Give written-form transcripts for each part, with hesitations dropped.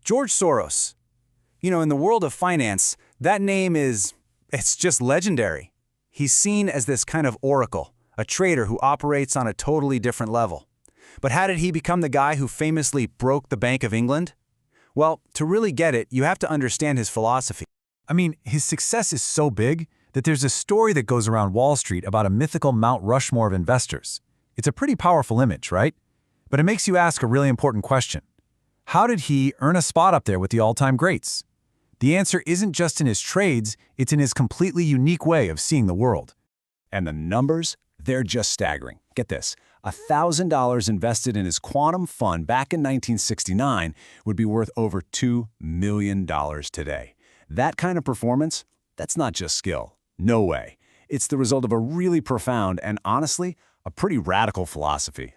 George Soros. In the world of finance, that name it's just legendary. He's seen as this kind of oracle, a trader who operates on a totally different level. But how did he become the guy who famously broke the Bank of England? Well, to really get it, you have to understand his philosophy. His success is so big that there's a story that goes around Wall Street about a mythical Mount Rushmore of investors. It's a pretty powerful image, right? But it makes you ask a really important question. How did he earn a spot up there with the all-time greats? The answer isn't just in his trades, it's in his completely unique way of seeing the world. And the numbers, they're just staggering. Get this, $1,000 invested in his quantum fund back in 1969 would be worth over $2 million today. That kind of performance, that's not just skill. No way. It's the result of a really profound and, honestly, a pretty radical philosophy.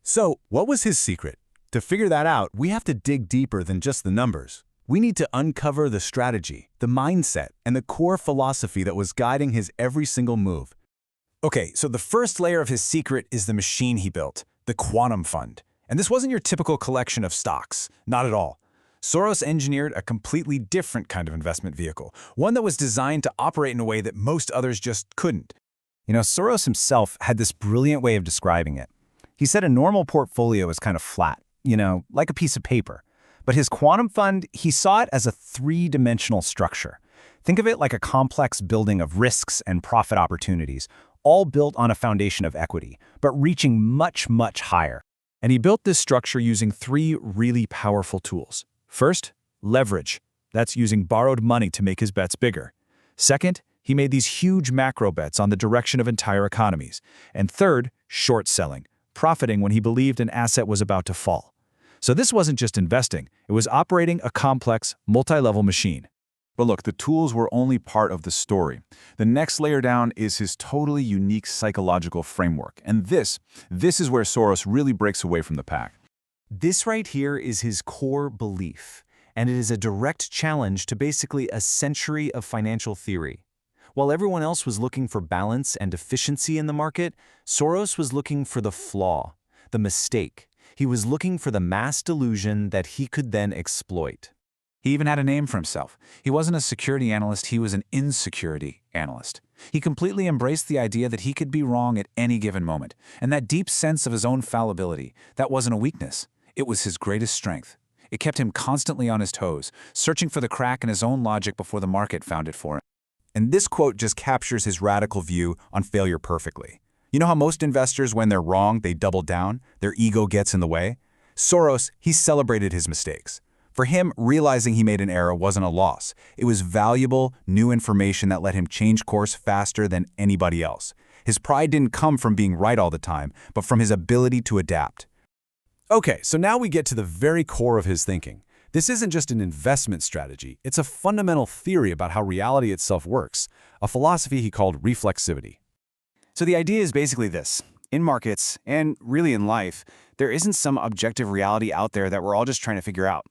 So, what was his secret? To figure that out, we have to dig deeper than just the numbers. We need to uncover the strategy, the mindset, and the core philosophy that was guiding his every single move. Okay, so the first layer of his secret is the machine he built, the quantum fund. And this wasn't your typical collection of stocks, not at all. Soros engineered a completely different kind of investment vehicle, one that was designed to operate in a way that most others just couldn't. Soros himself had this brilliant way of describing it. He said a normal portfolio is kind of flat, like a piece of paper. But his quantum fund, he saw it as a three-dimensional structure. Think of it like a complex building of risks and profit opportunities, all built on a foundation of equity, but reaching much, much higher. And he built this structure using three really powerful tools. First, leverage. That's using borrowed money to make his bets bigger. Second, he made these huge macro bets on the direction of entire economies. And third, short selling, profiting when he believed an asset was about to fall. So this wasn't just investing, it was operating a complex, multi-level machine. But look, the tools were only part of the story. The next layer down is his totally unique psychological framework. And this is where Soros really breaks away from the pack. This right here is his core belief, and it is a direct challenge to basically a century of financial theory. While everyone else was looking for balance and efficiency in the market, Soros was looking for the flaw, the mistake. He was looking for the mass delusion that he could then exploit. He even had a name for himself. He wasn't a security analyst, he was an insecurity analyst. He completely embraced the idea that he could be wrong at any given moment. And that deep sense of his own fallibility, that wasn't a weakness. It was his greatest strength. It kept him constantly on his toes, searching for the crack in his own logic before the market found it for him. And this quote just captures his radical view on failure perfectly. You know how most investors, when they're wrong, they double down? Their ego gets in the way? Soros, he celebrated his mistakes. For him, realizing he made an error wasn't a loss. It was valuable, new information that let him change course faster than anybody else. His pride didn't come from being right all the time, but from his ability to adapt. Okay, so now we get to the very core of his thinking. This isn't just an investment strategy. It's a fundamental theory about how reality itself works, a philosophy he called reflexivity. So the idea is basically this. In markets, and really in life, there isn't some objective reality out there that we're all just trying to figure out.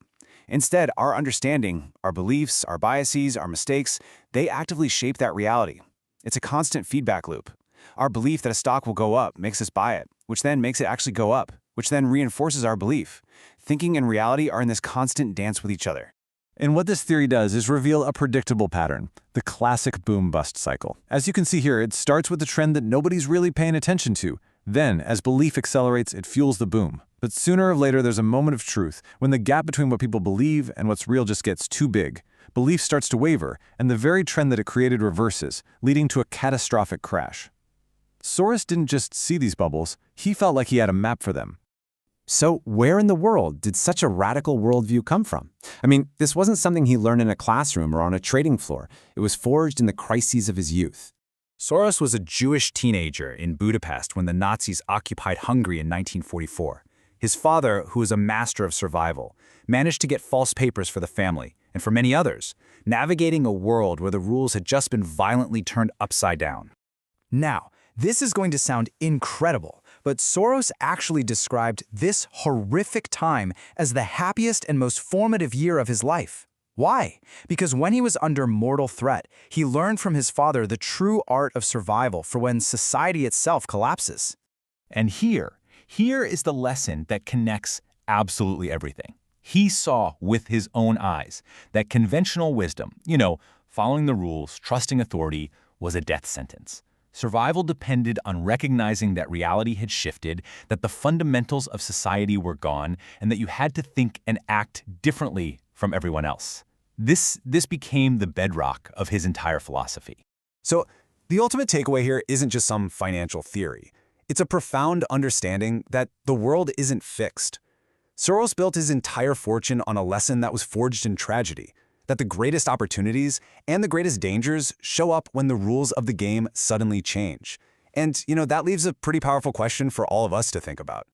Instead, our understanding, our beliefs, our biases, our mistakes, they actively shape that reality. It's a constant feedback loop. Our belief that a stock will go up makes us buy it, which then makes it actually go up, which then reinforces our belief. Thinking and reality are in this constant dance with each other. And what this theory does is reveal a predictable pattern, the classic boom-bust cycle. As you can see here, it starts with a trend that nobody's really paying attention to. Then, as belief accelerates, it fuels the boom. But sooner or later, there's a moment of truth, when the gap between what people believe and what's real just gets too big. Belief starts to waver, and the very trend that it created reverses, leading to a catastrophic crash. Soros didn't just see these bubbles, he felt like he had a map for them. So where in the world did such a radical worldview come from? This wasn't something he learned in a classroom or on a trading floor. It was forged in the crises of his youth. Soros was a Jewish teenager in Budapest when the Nazis occupied Hungary in 1944. His father, who was a master of survival, managed to get false papers for the family, and for many others, navigating a world where the rules had just been violently turned upside down. Now, this is going to sound incredible, but Soros actually described this horrific time as the happiest and most formative year of his life. Why? Because when he was under mortal threat, he learned from his father the true art of survival for when society itself collapses. And here is the lesson that connects absolutely everything. He saw with his own eyes that conventional wisdom, following the rules, trusting authority, was a death sentence. Survival depended on recognizing that reality had shifted, that the fundamentals of society were gone, and that you had to think and act differently from everyone else. This became the bedrock of his entire philosophy. So, the ultimate takeaway here isn't just some financial theory. It's a profound understanding that the world isn't fixed. Soros built his entire fortune on a lesson that was forged in tragedy, that the greatest opportunities and the greatest dangers show up when the rules of the game suddenly change. And, that leaves a pretty powerful question for all of us to think about.